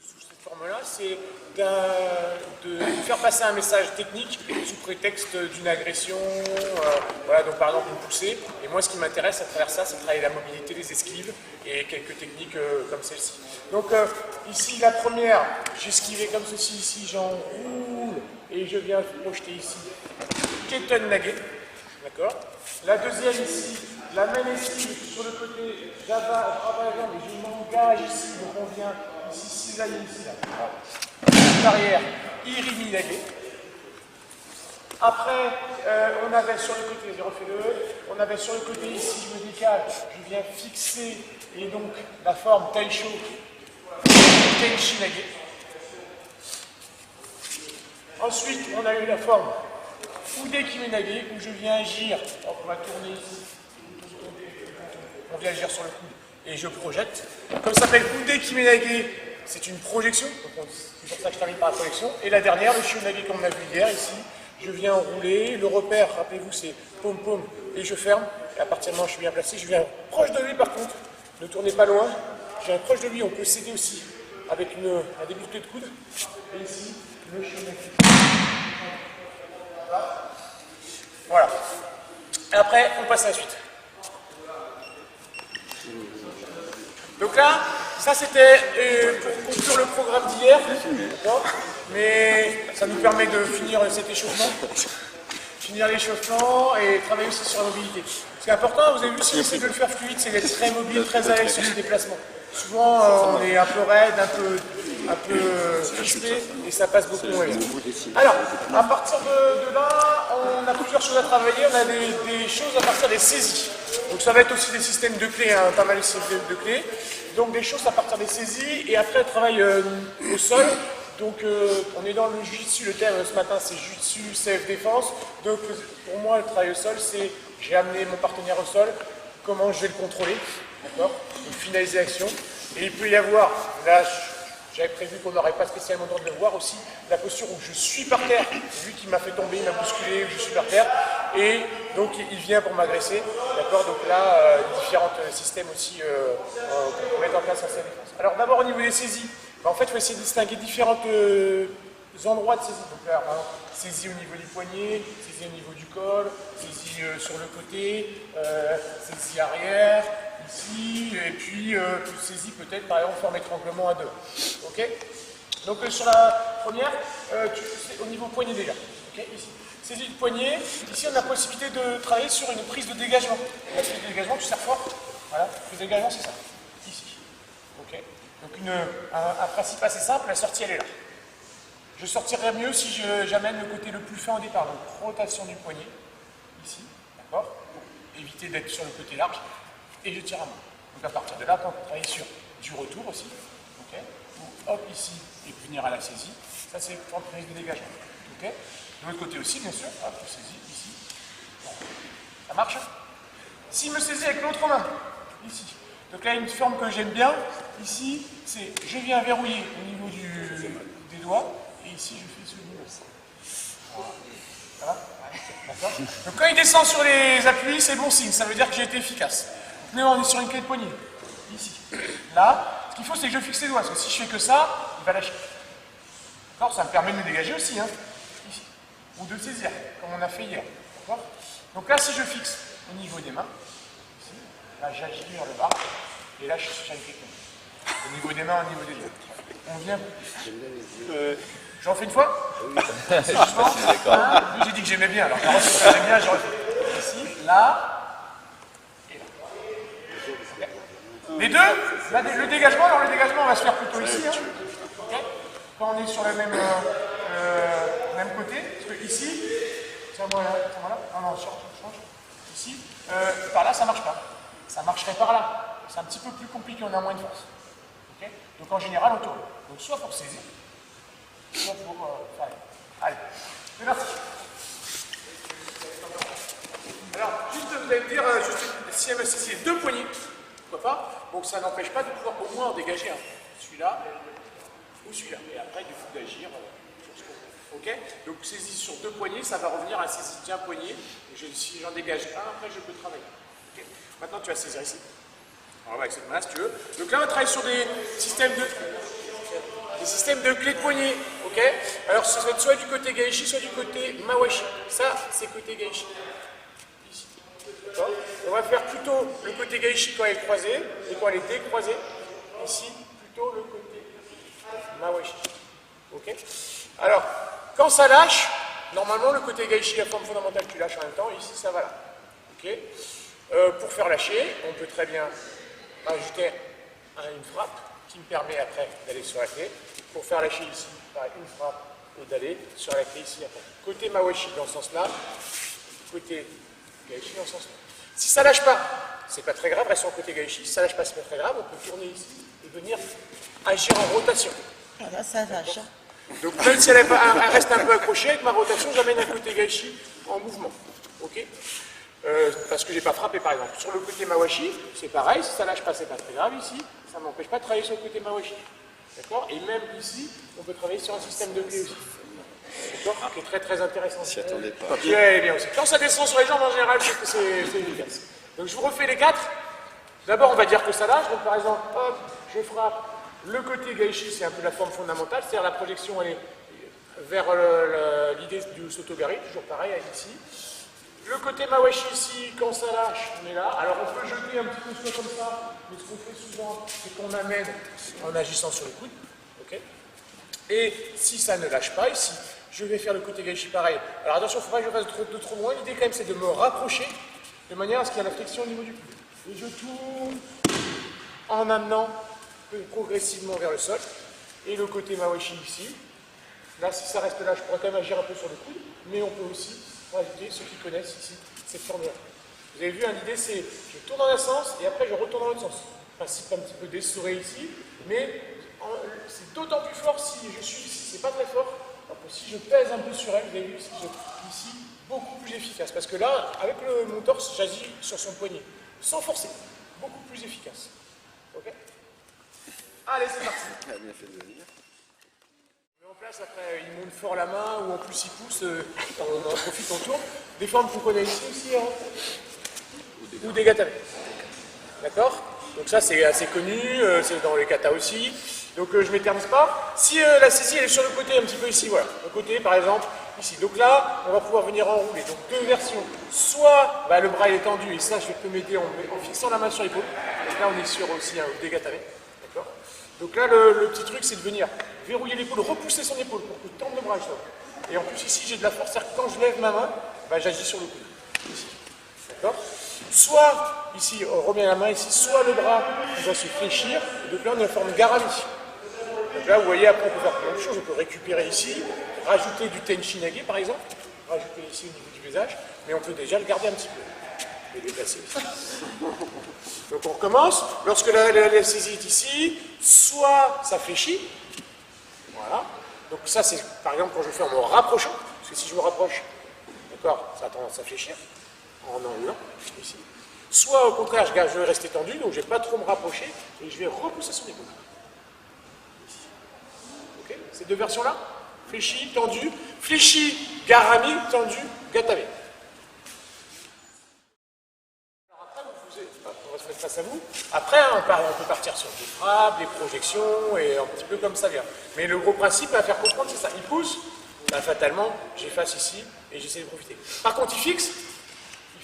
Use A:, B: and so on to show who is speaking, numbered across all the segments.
A: sous cette forme-là, c'est de faire passer un message technique sous prétexte d'une agression, voilà, donc par exemple une poussée. Et moi, ce qui m'intéresse à travers ça, c'est de travailler la mobilité, les esquives et quelques techniques comme celle-ci. Donc ici, la première, j'esquivais comme ceci, ici, j'enroule et je viens projeter ici. Ketten Nage, d'accord. La deuxième ici, la même esquive sur le côté, j'avale la jambe et je m'engage ici, donc on vient ici, cisailler ici, là. Arrière, Irimi Nage. Après, on avait sur le côté, j'ai refait le E, on avait sur le côté ici, je me décale, je viens fixer, et donc la forme Taisho, Tenshi Nage. Ensuite, on a eu la forme Ude Kimenage, où je viens agir, on va tourner ici, on vient agir sur le coude, et je projette. Comme ça s'appelle Ude Kimenage, c'est une projection, c'est pour ça que je termine par la projection. Et la dernière, le Shionage comme on a vu hier, ici, je viens enrouler, le repère, rappelez-vous, c'est pom-pom, et je ferme, et à partir du moment où je suis bien placé, je viens proche de lui par contre, ne tournez pas loin, je viens proche de lui, on peut s'aider aussi avec un débuté de coude, et ici, le Shionage. Voilà. Et après, on passe à la suite. Donc là, ça c'était pour conclure le programme d'hier, mais ça nous permet de finir cet échauffement, finir l'échauffement et travailler aussi sur la mobilité. Ce qui est important, vous avez vu, si on essaie de le faire fluide, c'est d'être très mobile, très à l'aise sur ses déplacements. Souvent, on est un peu raide, un peu crispé, et ça passe beaucoup moins bien. Alors, à partir de là, on a plusieurs choses à travailler. On a des choses à partir des saisies. Donc ça va être aussi des systèmes de clés, hein, pas mal de systèmes de clés. Donc des choses à partir des saisies, et après, on travaille au sol. Donc on est dans le jiu-jitsu, le thème ce matin c'est jiu-jitsu, self-défense. Donc pour moi, le travail au sol, c'est j'ai amené mon partenaire au sol, comment je vais le contrôler, d'accord, finaliser l'action. Et il peut y avoir, là, j'avais prévu qu'on n'aurait pas spécialement le droit de le voir aussi, la posture où je suis par terre, c'est lui qui m'a fait tomber, il m'a bousculé, où je suis par terre, et donc il vient pour m'agresser, d'accord, donc là, différents systèmes aussi qu'on peut mettre en place en self-défense. Alors d'abord au niveau des saisies, en fait il faut essayer de distinguer différents endroits de saisie. Donc là, saisie au niveau du poignet, saisie au niveau du col, saisie sur le côté, saisie arrière, ici, et puis saisie peut-être par exemple en forme étranglement à deux. Ok. Donc sur la première, au niveau poignet déjà. Okay, ici. Saisie du poignet, ici on a la possibilité de travailler sur une prise de dégagement. La prise de dégagement, tu serres fort. Voilà, prise de dégagement c'est ça. Ici. Ok. Donc un principe assez simple, la sortie elle est là. Je sortirai mieux si j'amène le côté le plus fin au départ, donc rotation du poignet, ici, d'accord, pour éviter d'être sur le côté large, et je tire à main. Donc à partir de là, on peut travailler sur du retour aussi, ok, ou hop ici, et venir à la saisie, ça c'est pour la prise de dégagement, ok. De l'autre côté aussi, bien sûr, hop, je saisis, ici, bon. Ça marche. S'il me saisit avec l'autre main, ici, donc là une forme que j'aime bien, ici, c'est je viens verrouiller au niveau des doigts, et ici, je fais ce niveau. Ça va? D'accord. Donc quand il descend sur les appuis, c'est bon signe, ça veut dire que j'ai été efficace. Donc là, on est sur une clé de poignet. Ici. Là, ce qu'il faut, c'est que je fixe les doigts, parce que si je fais que ça, il va lâcher. D'accord. Ça me permet de me dégager aussi, hein. Ici. Ou de saisir, comme on a fait hier. D'accord. Donc là, si je fixe au niveau des mains, ici, là, j'agire le bas, et là, je suis sur une clé de poignet. Au niveau des mains, au niveau des doigts. On vient. J'en fais une fois? C'est justement. J'ai dit que j'aimais bien, alors j'aime bien, je refais. Ici, là, et là. Okay. Les deux, là, le dégagement, alors le dégagement, on va se faire plutôt ici. Hein. Okay. Quand on est sur le même côté, parce que ici, c'est moi là, non, change. Ici, par là, ça marche pas. Ça marcherait par là. C'est un petit peu plus compliqué, on a moins de force. Okay. Donc en général, on tourne. Donc soit pour saisir, soit pour faire. Allez, c'est parti. Alors, juste vous allez me dire, si elle me saisit deux poignées, pourquoi pas, donc ça n'empêche pas de pouvoir au moins en dégager un. Celui-là ou celui-là. Et après, il faut d'agir sur ce qu'on veut. Ok. Donc saisie sur deux poignées, ça va revenir à saisie d'un poignet. Et si j'en dégage un, après je peux travailler. Okay. Maintenant, tu vas saisir ici. Alors, avec cette main, si tu veux. Donc là, on travaille sur des systèmes de. Des systèmes de clés de poignée, ok? Alors ce serait soit du côté Gaishi, soit du côté Mawashi. Ça, c'est côté Gaishi. Ici. D'accord? On va faire plutôt le côté Gaishi quand elle est croisée, et quand elle est décroisée, ici, plutôt le côté Mawashi. Ok? Alors, quand ça lâche, normalement le côté Gaishi, la forme fondamentale, tu lâches en même temps, ici ça va là. Ok? Pour faire lâcher, on peut très bien ajouter une frappe qui me permet après d'aller sur la clé, pour faire lâcher ici par une frappe et d'aller sur la clé ici après. Côté Mawashi dans ce sens-là, côté Gaishi dans ce sens-là. Si ça lâche pas, c'est pas très grave, reste sur le côté Gaishi. Si ça lâche pas, c'est pas très grave, on peut tourner ici et venir agir en rotation.
B: Voilà, ça lâche.
A: Donc même si elle reste un peu accrochée, avec ma rotation, j'amène un côté Gaishi en mouvement. Ok? Parce que j'ai pas frappé par exemple. Sur le côté Mawashi, c'est pareil, si ça lâche pas, c'est pas très grave ici, ça ne m'empêche pas de travailler sur le côté Mawashi. D'accord? Et même ici, on peut travailler sur un système de clé aussi. D'accord? Qui est très très intéressant.
C: S'y attendait pas.
A: Qui est bien aussi. Quand ça descend sur les jambes en général, c'est efficace. Donc je vous refais les quatre. D'abord, on va dire que ça lâche. Donc par exemple, hop, je frappe. Le côté Gaishi, c'est un peu la forme fondamentale, c'est-à-dire la projection, elle est vers l'idée du Sotogari, toujours pareil ici. Le côté Mawashi ici, quand ça lâche, on est là. Alors on peut jeter un petit peu soit comme ça, mais ce qu'on fait souvent, c'est qu'on amène en agissant sur le coude. Okay, et si ça ne lâche pas ici, je vais faire le côté Gaishi pareil. Alors attention, il ne faut pas que je fasse de trop loin. L'idée quand même, c'est de me rapprocher de manière à ce qu'il y ait la flexion au niveau du coude. Et je tourne en amenant progressivement vers le sol. Et le côté Mawashi ici. Là, si ça reste là, je pourrais quand même agir un peu sur le coude, mais on peut aussi rajouter, ceux qui connaissent ici, cette forme-là. Vous avez vu, hein, l'idée c'est, je tourne dans un sens et après je retourne dans l'autre sens. Principe un petit peu d'essoré ici, mais c'est d'autant plus fort si je suis ici, c'est pas très fort. Alors que si je pèse un peu sur elle, vous avez vu, si ici, beaucoup plus efficace. Parce que là, avec mon torse, j'agis sur son poignet, sans forcer, beaucoup plus efficace. Ok? Allez, c'est parti.
C: Elle a bien fait de venir.
A: En place, après, il monte fort la main, ou en plus il pousse, on en profite, on tourne. Des formes qu'on connaît ici aussi, hein, ou des gatame. D'accord? Donc ça c'est assez connu, c'est dans les katas aussi. Donc je ne m'éternise pas. Si la saisie elle est sur le côté, un petit peu ici, voilà. Le côté par exemple, ici. Donc là, on va pouvoir venir enrouler. Donc deux versions. Soit le bras il est tendu, et ça je peux m'aider en fixant la main sur l'épaule. Donc là on est sur aussi un des gatame. D'accord? Donc là, le petit truc, c'est de venir verrouiller l'épaule, repousser son épaule pour que tendre le bras. Et en plus, ici, j'ai de la force, c'est-à-dire que quand je lève ma main, j'agis sur le coude. Ici. D'accord? Soit, ici, on remet la main ici, soit le bras va se fléchir. Donc là, on est en forme garami. Donc là, vous voyez, après, on peut faire plein de choses. On peut récupérer ici, rajouter du tenchinage, par exemple, rajouter ici au niveau du visage, mais on peut déjà le garder un petit peu. Et le déplacer ici. Donc on recommence. Lorsque la saisie est ici, soit ça fléchit. Voilà. Donc ça, c'est par exemple quand je fais en me rapprochant. Parce que si je me rapproche, d'accord, ça a tendance à fléchir. En enroulant, ici. Soit au contraire, je vais rester tendu, donc je ne vais pas trop me rapprocher. Et je vais repousser son épaule. Ici. Ok? Ces deux versions-là. Fléchi, tendu. Fléchi, garami, tendu, gatame. On va se mettre face à vous. Après, on peut partir sur des frappes, des projections, et un petit peu comme ça vient. Mais le gros principe à faire comprendre, c'est ça. Il pousse, fatalement, j'efface ici, et j'essaie de profiter. Par contre, il fixe,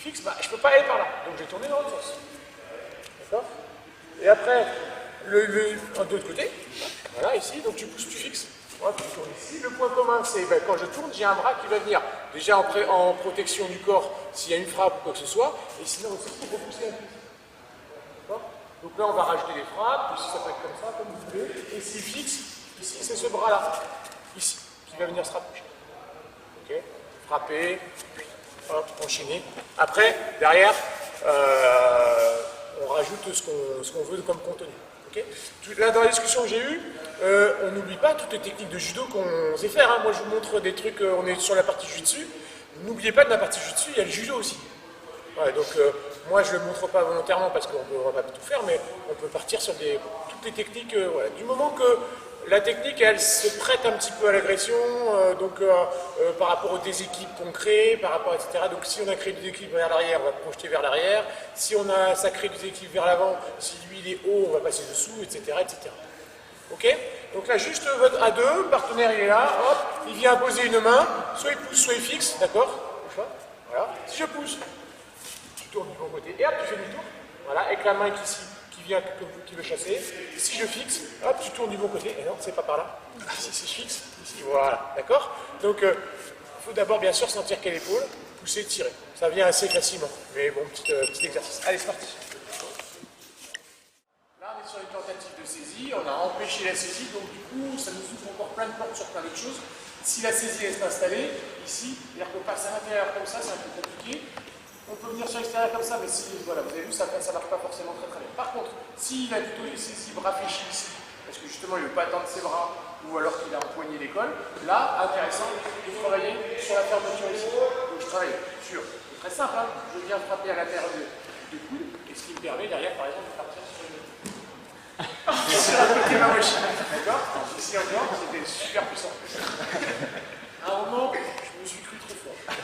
A: je ne peux pas aller par là. Donc, je vais tourner dans l'autre sens. D'accord? Et après, de l'autre côté, voilà, ici, donc tu pousses, tu fixes. Voilà, tu tournes ici. Le point commun, c'est quand je tourne, j'ai un bras qui va venir déjà en protection du corps s'il y a une frappe ou quoi que ce soit, et sinon aussi pour repousser un peu. Donc là, on va rajouter des frappes, ici ça peut être comme ça, comme vous voulez, et s'il fixe, ici c'est ce bras-là, ici, qui va venir se rapprocher. Ok? Frapper, hop, enchaîner. Après, derrière, on rajoute ce qu'on veut comme contenu. Okay? Là, dans la discussion que j'ai eue, on n'oublie pas toutes les techniques de judo qu'on sait faire. Hein. Moi, je vous montre des trucs, on est sur la partie jutsu. N'oubliez pas de la partie jutsu, il y a le judo aussi. Ouais, donc, moi, je ne le montre pas volontairement parce qu'on ne va pas tout faire, mais on peut partir sur toutes les techniques. Voilà. Du moment que la technique, elle se prête un petit peu à l'agression, par rapport aux déséquilibres qu'on crée, par rapport, etc. Donc, si on a créé du déséquilibre vers l'arrière, on va projeter vers l'arrière. Si ça crée du déséquilibre vers l'avant, si lui il est haut, on va passer dessous, etc., etc. Ok? Donc là, juste votre à deux, partenaire il est là, hop, il vient poser une main, soit il pousse, soit il fixe, d'accord? Voilà. Si je pousse, tu tournes du bon côté, et hop, tu fais demi-tour. Voilà, avec la main qui vient, qui veut chasser. Si je fixe, hop, tu tournes du bon côté, et non, c'est pas par là. Si je fixe, ici, voilà, d'accord? Donc, il faut d'abord, bien sûr, sentir quelle épaule, pousser, tirer. Ça vient assez facilement, mais bon, petit exercice. Allez, c'est parti. Là, on est sur une tentative de saisie, on a empêché la saisie, donc du coup, ça nous ouvre encore plein de portes sur plein d'autres choses. Si la saisie est installée, ici, c'est-à-dire qu'on passe à l'intérieur comme ça, c'est un peu compliqué. On peut venir sur l'extérieur comme ça, mais si, voilà, vous avez vu, ça ne marche pas forcément très bien. Par contre, s'il a plutôt les saisies bras fléchis ici, parce que justement il ne veut pas tendre ses bras, ou alors qu'il a empoigné l'école, là, intéressant de travailler sur la fermeture ici. Donc je travaille sur, c'est très simple, hein, je viens frapper à l'intérieur du coude, et ce qui me permet derrière, par exemple, de partir sur le sur la côté mawashi. D'accord? Ici encore, c'était super puissant. À un moment, je me suis cru trop fort.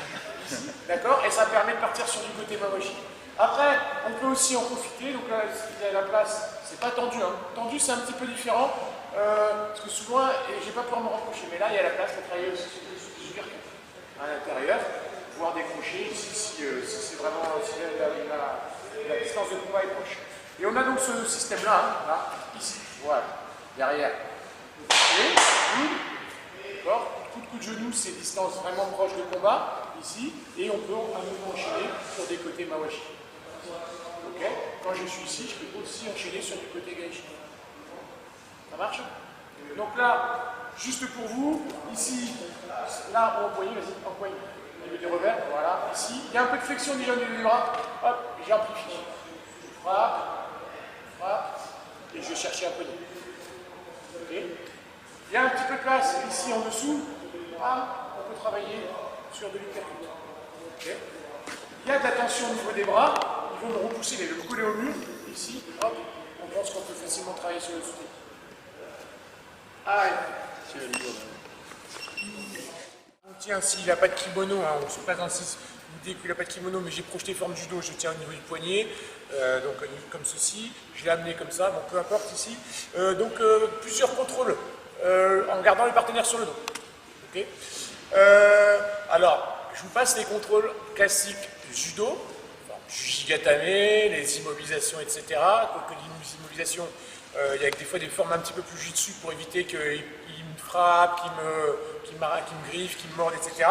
A: D'accord? Et ça permet de partir sur du côté mawashi. Après, on peut aussi en profiter. Donc là, s'il y a la place, c'est pas tendu. Hein. Tendu, c'est un petit peu différent. Parce que souvent, et je vais pas pouvoir me rapprocher, mais là, il y a la place pour travailler aussi sur du super à l'intérieur, pouvoir décrocher ici si c'est vraiment si la distance de combat est proche. Et on a donc ce système-là, hein, là, ici, voilà, derrière. D'accord? Coup de genou, c'est distance vraiment proche de combat, ici, et on peut à nouveau enchaîner sur des côtés mawashi. Okay? Quand je suis ici, je peux aussi enchaîner sur du côté gaishi. Ça marche? Donc là, juste pour vous, ici, là, on empoigne, vas-y, empoigne. Au niveau du revers, voilà, ici. Il y a un peu de flexion déjà au niveau du bras. Hop, j'amplifie. Je frappe, et je vais chercher un poignet. Okay? Il y a un petit peu de place ici en dessous. On peut travailler sur de l'hypercute. Okay. Il y a de la tension au niveau des bras. Ils vont me repousser, les coller au mur. Ici, hop, on pense qu'on peut facilement travailler sur le soutien. Allez. Tiens, s'il n'a pas de kimono, hein, on se présente l'idée qu'il n'a pas de kimono, mais j'ai projeté forme judo, je tiens au niveau du poignet, donc comme ceci, je l'ai amené comme ça, bon peu importe ici. Plusieurs contrôles en gardant le partenaire sur le dos. Okay. Alors, je vous passe les contrôles classiques judo, Jujigatame, les immobilisations, etc. Donc les immobilisations, il y a des fois des formes un petit peu plus jitsu pour éviter qu'il me frappe, qu'il me griffe, qu'il me morde, etc.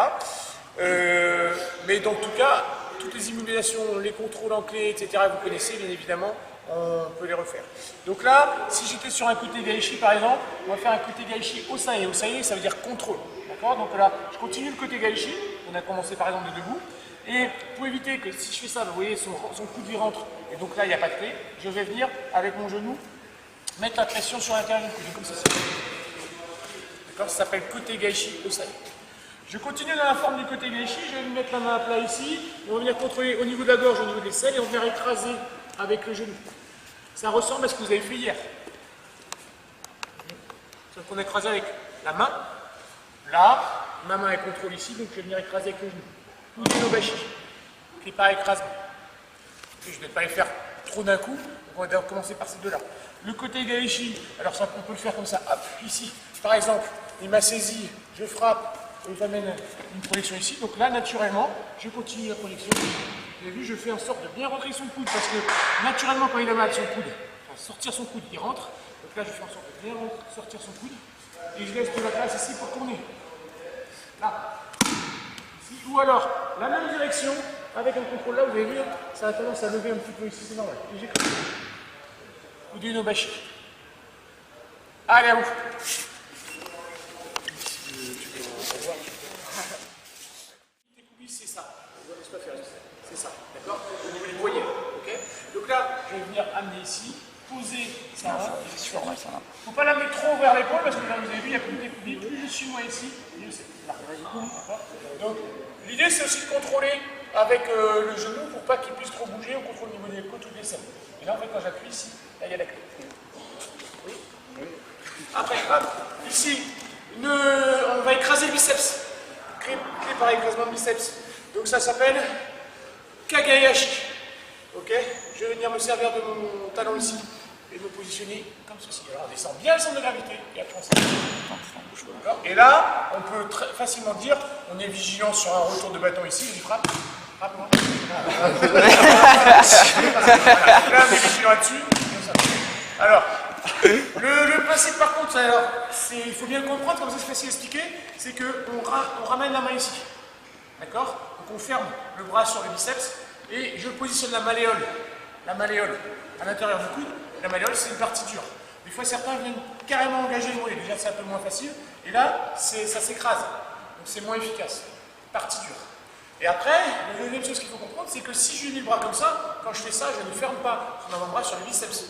A: Mais dans tout cas, toutes les immobilisations, les contrôles en clé, etc., vous connaissez bien évidemment, on peut les refaire. Donc là, si j'étais sur un côté gaishi par exemple, on va faire un côté gaishi osae. Osae, ça veut dire contrôle. D'accord? Donc là, je continue le côté gaishi, on a commencé par exemple de debout. Et pour éviter que si je fais ça, vous voyez, son coude il rentre, et donc là il n'y a pas de clé, je vais venir avec mon genou mettre la pression sur l'intérieur du coude, comme ceci. D'accord? Ça s'appelle côté gaishi osae. Je continue dans la forme du côté gaishi, je vais me mettre la main à plat ici, on va venir contrôler au niveau de la gorge, au niveau des selles, et on va venir écraser avec le genou. Ça ressemble à ce que vous avez fait hier. Sauf qu'on a écrasé avec la main. Là, ma main est contrôle ici, donc je vais venir écraser avec le genou. Ou du nobashi, qui n'est pas écrasement. Je ne vais pas les faire trop d'un coup, on va commencer par ces deux-là. Le côté gaishi, alors ça, on peut le faire comme ça, hop, ici. Par exemple, il m'a saisi, je frappe, et j'amène une projection ici. Donc là, naturellement, je continue la projection. Vous avez vu, je fais en sorte de bien rentrer son coude, parce que naturellement, quand il a mal son coude, enfin, sortir son coude, il rentre. Donc là, je fais en sorte de bien sortir son coude. Et je laisse de la place ici pour tourner. Là. Ici. Ou alors, la même direction, avec un contrôle là, vous avez vu, ça a tendance à lever un petit peu ici, c'est normal. Et j'ai comme ça. Ou du nobashi. Allez, à vous. C'est ça. C'est ça, d'accord? Au niveau du poignet, ok? Donc là, je vais venir amener ici, poser sa main. Il ne faut pas l'amener trop vers l'épaule parce que là, vous avez vu, il y a plus d'écoubis. Plus je suis moi ici, mieux c'est. Donc, l'idée, c'est aussi de contrôler avec le genou pour pas qu'il puisse trop bouger. On contrôle au niveau des côtes ou des selles. Et là, en fait, quand j'appuie ici, là, il y a la clé. Oui. Après, hop, ici, on va écraser le biceps. Clé par écrasement de biceps. Donc, ça s'appelle Kagayashi. Ok? Je vais venir me servir de mon talon ici. Et et me positionner comme ceci. Alors on descend bien le centre de gravité et après on s'arrête. Et là, on peut très facilement dire, on est vigilant sur un retour de bâton ici, je frappe. Frappe-moi. Là, on est vigilant là-dessus. Alors, le principe par contre, alors, il faut bien le comprendre, comme ça c'est facile à expliquer, c'est qu'on ramène la main ici. D'accord? Donc on ferme le bras sur le biceps et je positionne la malléole à l'intérieur du coude. La malléole, c'est une partie dure. Des fois, certains viennent carrément engager le mollet. Déjà, c'est un peu moins facile. Et là, ça s'écrase. Donc, c'est moins efficace. Partie dure. Et après, la deuxième chose qu'il faut comprendre, c'est que si je mis le bras comme ça, quand je fais ça, je ne ferme pas mon avant-bras sur le biceps.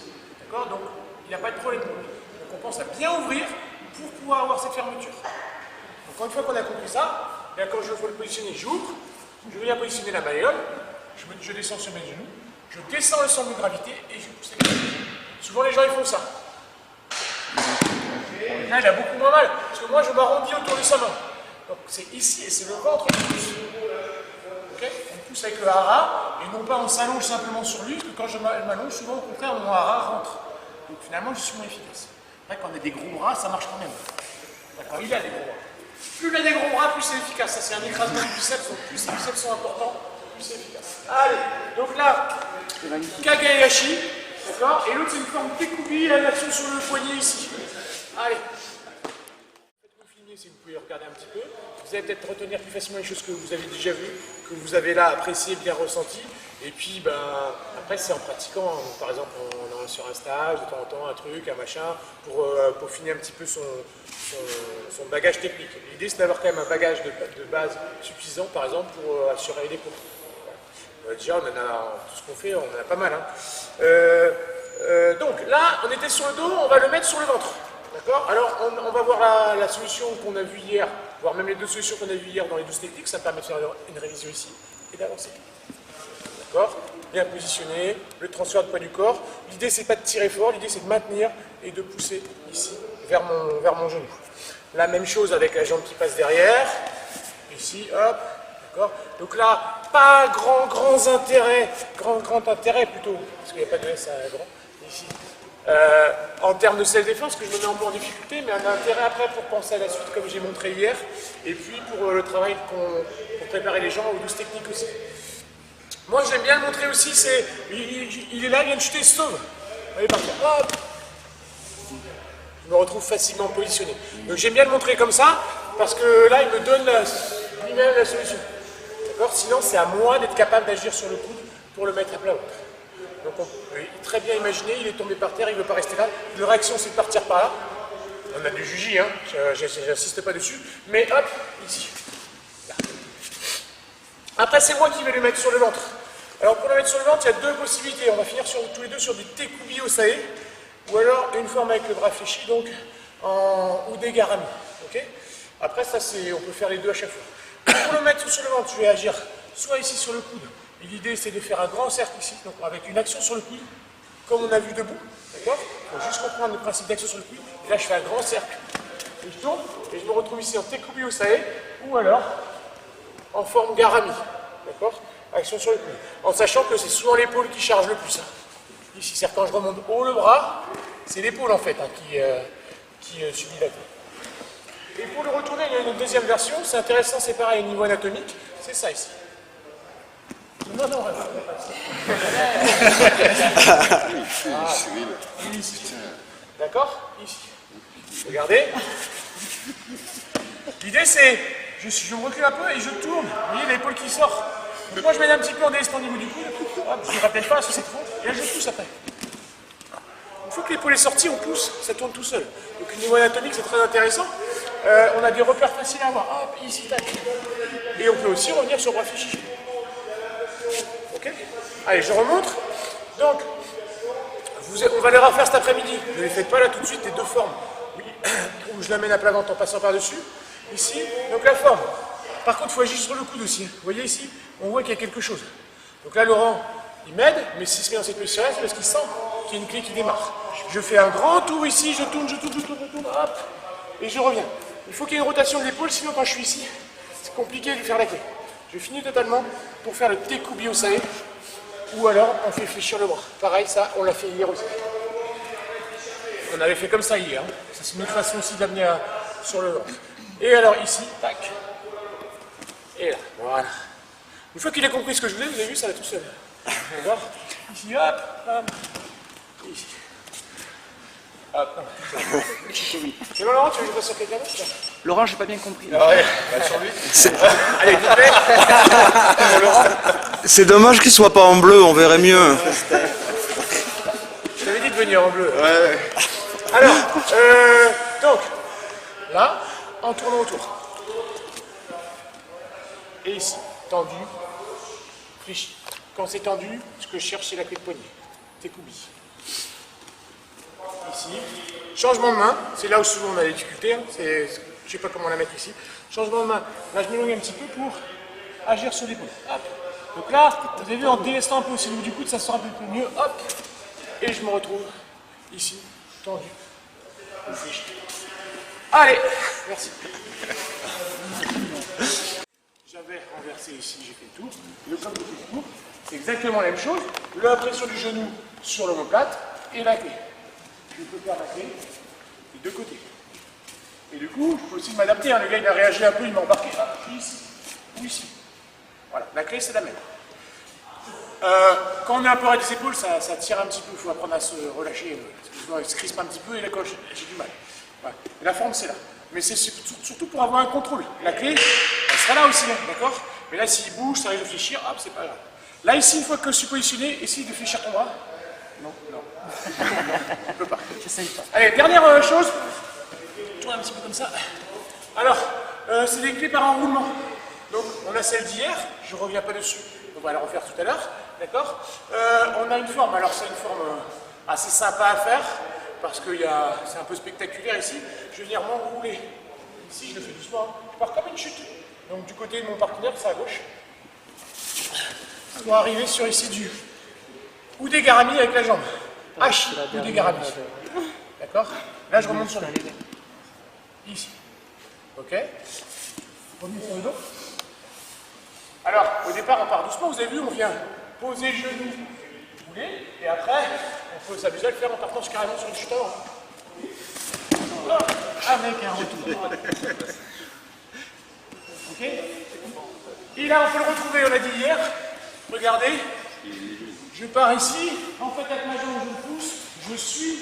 A: D'accord? Donc, il n'y a pas de problème. Donc, on pense à bien ouvrir pour pouvoir avoir cette fermeture. Donc, une fois qu'on a compris ça, là, quand je veux le positionner, j'ouvre. Je viens positionner la malléole. Je descends sur mes genoux. Je descends le centre de gravité et je pousse les mains. Souvent, les gens, ils font ça. Là, il a beaucoup moins mal, parce que moi, je m'arrondis autour de sa main. Donc, c'est ici, et c'est le ventre qui pousse. Okay, on pousse avec le hara, et non pas on s'allonge simplement sur lui, parce que quand je m'allonge, souvent, au contraire, mon hara rentre. Donc, finalement, je suis moins efficace. Après, quand on a des gros bras, ça marche quand même. Quand il a des gros bras. Plus il a des gros bras, plus c'est efficace. Ça, c'est un écrasement du biceps, donc plus les biceps sont importants, plus c'est efficace. Allez, donc là, Kage-Hayashi. D'accord? Et l'autre, c'est une forme Tekubi à l'action sur le poignet ici. Allez. Faites-vous filmer si vous pouvez regarder un petit peu. Vous allez peut-être retenir plus facilement les choses que vous avez déjà vues, que vous avez là apprécié, bien ressenti. Et puis, ben, après, c'est en pratiquant. Par exemple, on est sur un stage, de temps en temps, un truc, un machin, pour peaufiner un petit peu son bagage technique. L'idée, c'est d'avoir quand même un bagage de base suffisant, par exemple, pour assurer les cours. Déjà, on en a, tout ce qu'on fait, on en a pas mal. Hein. Donc là, on était sur le dos, on va le mettre sur le ventre. D'accord? Alors, on va voir la solution qu'on a vue hier, voire même les deux solutions qu'on a vues hier dans les 12 techniques. Ça me permet de faire une révision ici et d'avancer. D'accord? Bien positionné, le transfert de poids du corps. L'idée, c'est pas de tirer fort, l'idée, c'est de maintenir et de pousser ici, vers mon genou. La même chose avec la jambe qui passe derrière. Ici, hop. Donc là, pas grand intérêt, grand intérêt plutôt, parce qu'il n'y a pas de S à grand, ici. En termes de self-défense, que je me mets un peu en difficulté, mais un intérêt après pour penser à la suite, comme j'ai montré hier, et puis pour le travail pour préparer les gens aux 12 techniques aussi. Moi, j'aime bien le montrer aussi, il est là, il vient de chuter, il se sauve. Allez, par là, hop. Je me retrouve facilement positionné. Donc j'aime bien le montrer comme ça, parce que là, il me donne lui-même la solution. Sinon, c'est à moi d'être capable d'agir sur le coude pour le mettre à plat haut. Donc, on peut très bien imaginer, il est tombé par terre, il ne veut pas rester là. La réaction, c'est de partir par là. On a du juji, hein, j'insiste pas dessus. Mais hop, ici. Là. Après, c'est moi qui vais le mettre sur le ventre. Alors, pour le mettre sur le ventre, il y a deux possibilités. On va finir tous les deux sur du Tekubi Osae, ou alors une forme avec le bras fléchi, donc en Udegarami. Okay? Après, ça, on peut faire les deux à chaque fois. Pour le mettre sur le ventre, je vais agir soit ici sur le coude. Et l'idée, c'est de faire un grand cercle ici, donc avec une action sur le coude, comme on a vu debout. D'accord? Il faut juste comprendre le principe d'action sur le coude. Et là, je fais un grand cercle. Et je tourne, et je me retrouve ici en Tekubi Osae, ou alors en forme Garami. D'accord? Action sur le coude. En sachant que c'est souvent l'épaule qui charge le plus. Hein. Ici, c'est quand je remonte haut le bras, c'est l'épaule en fait hein, qui subit la coude. Et pour le retourner, il y a une deuxième version, c'est intéressant, c'est pareil au niveau anatomique, c'est ça ici. Non, pas ça. Ici. D'accord? Ici. Regardez. L'idée c'est, je me recule un peu et je tourne. Vous voyez l'épaule qui sort. Donc moi je mets un petit peu en délestant au niveau du coude. Je ne rappelle pas, c'est trop. Et là je pousse après. Une fois que l'épaule est sortie, on pousse, ça tourne tout seul. Donc au niveau anatomique, c'est très intéressant. On a des repères faciles à voir. Hop, ici, tac. Et on peut aussi revenir sur le bras fléchi. Ok? Allez, je remonte. Donc, on va les refaire cet après-midi. Ne les faites pas là tout de suite, les deux formes. Oui, où je l'amène à plat ventre en passant par-dessus. Ici, donc la forme. Par contre, il faut agir sur le coude aussi. Vous voyez ici, on voit qu'il y a quelque chose. Donc là, Laurent, il m'aide, mais s'il se met dans cette position-là, c'est parce qu'il sent qu'il y a une clé qui démarre. Je fais un grand tour ici, je tourne, hop, et je reviens. Il faut qu'il y ait une rotation de l'épaule, sinon quand je suis ici, c'est compliqué de faire la clé. Je finis totalement pour faire le Tekubi Osae, ou alors on fait fléchir le bras. Pareil, ça, on l'a fait hier aussi. On avait fait comme ça hier. Hein. Ça c'est une autre façon aussi d'amener sur le ventre. Et alors ici, tac. Et là, voilà. Une fois qu'il a compris ce que je voulais, vous avez vu, ça va tout seul. D'accord? Ici, hop, hop. Ici. Hop. C'est bon, Laurent, tu veux que je passe sur quelqu'un d'autre?
B: Laurent, j'ai pas bien compris.
A: Ah ouais, bah sur lui. Allez, vite fait.
C: C'est dommage qu'il soit pas en bleu, on verrait mieux.
A: Je t'avais dit de venir en bleu. Ouais. Alors, donc, là, en tournant autour. Et ici, tendu, fléchi. Quand c'est tendu, ce que je cherche, c'est la clé de poignet. Tekoubi. Ici. Changement de main, c'est là où souvent on a des difficultés. Hein. Je ne sais pas comment la mettre ici. Changement de main. Là, je m'éloigne un petit peu pour agir sur l'épaule. Donc là, vous avez vu, en délestant un peu aussi le haut du coude, ça sort un peu mieux. Hop. Et je me retrouve ici, tendu. Fléchi. Allez, merci. J'avais renversé ici, j'ai fait le tour. Le comme le tour, c'est exactement la même chose. La pression du genou sur l'omoplate et la clé. Je peux faire la clé des deux côtés. Et du coup, je peux aussi m'adapter. Hein. Le gars, il a réagi un peu, il m'a embarqué ici ou ici. Voilà, la clé, c'est la même. Quand on est un peu raide des épaules, ça tire un petit peu. Il faut apprendre à se relâcher. Il se crispe un petit peu et là, quand j'ai du mal. Voilà. Et la forme, c'est là. Mais c'est surtout pour avoir un contrôle. La clé, elle sera là aussi, hein, d'accord? Mais là, s'il bouge, ça risque de fléchir, hop, c'est pas grave. Là, ici, une fois que je suis positionné, essaye de fléchir ton bras. Non, non. On peut pas. J'essaye pas. Allez, dernière chose. Tourne un petit peu comme ça. Alors, c'est des clés par enroulement. Donc, on a celle d'hier, je ne reviens pas dessus. On va la refaire tout à l'heure, d'accord? On a une forme, alors c'est une forme assez sympa à faire. Parce que c'est un peu spectaculaire ici. Je vais venir m'enrouler. Ici, je le fais doucement. Je pars comme une chute. Donc du côté de mon partenaire, c'est à gauche. Pour arriver sur ici ou des garamis avec la jambe. H ou des garamis. D'accord? Là, je remonte sur le dos. Ici. Ok? Revenez sur le dos. Alors, au départ, on part doucement. Vous avez vu, on vient poser le genou. Et après, on peut s'amuser à le faire en partant carrément sur le chute avant. Avec un retour. Ok? Et là, on peut le retrouver, on l'a dit hier. Regardez. Je pars ici. En fait, avec ma jambe, je pousse. Je suis.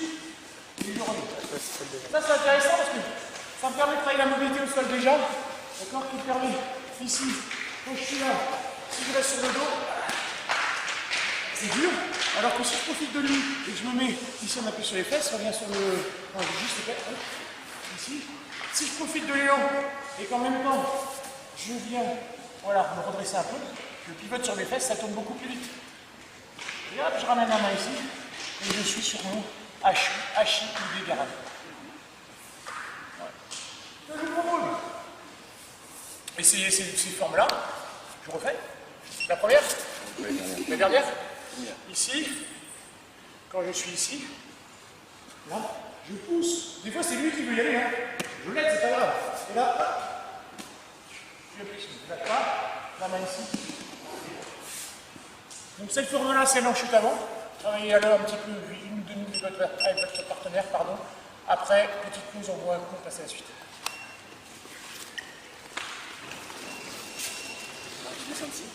A: Et je reviens. Ça, c'est intéressant parce que ça me permet de travailler la mobilité au sol déjà. D'accord? Qui me permet, ici, quand je suis là, si je reste sur le dos, c'est dur, alors que si je profite de lui et que je me mets ici, on appuie sur les fesses, on revient sur le. Non, juste les fesses, ici. Si je profite de l'élan et qu'en même temps je viens, voilà, me redresser un peu, je pivote sur mes fesses, ça tourne beaucoup plus vite. Et hop, je ramène la main ici et je suis sur mon hachis ou des garades. Voilà. Je vous propose. Et ces formes-là, je refais. La première, la dernière. Ici, quand je suis ici, là, je pousse. Des fois, c'est lui qui veut y aller. Hein. Je l'aide, c'est pas grave. Et là, hop, je appuie ici. Là, la main ici. Donc, cette forme-là, c'est l'enchute avant. Travaillez alors un petit peu, une ou deux minutes avec votre partenaire, pardon. Après, petite pause, on voit un coup, on passe à la suite. Je descends ici.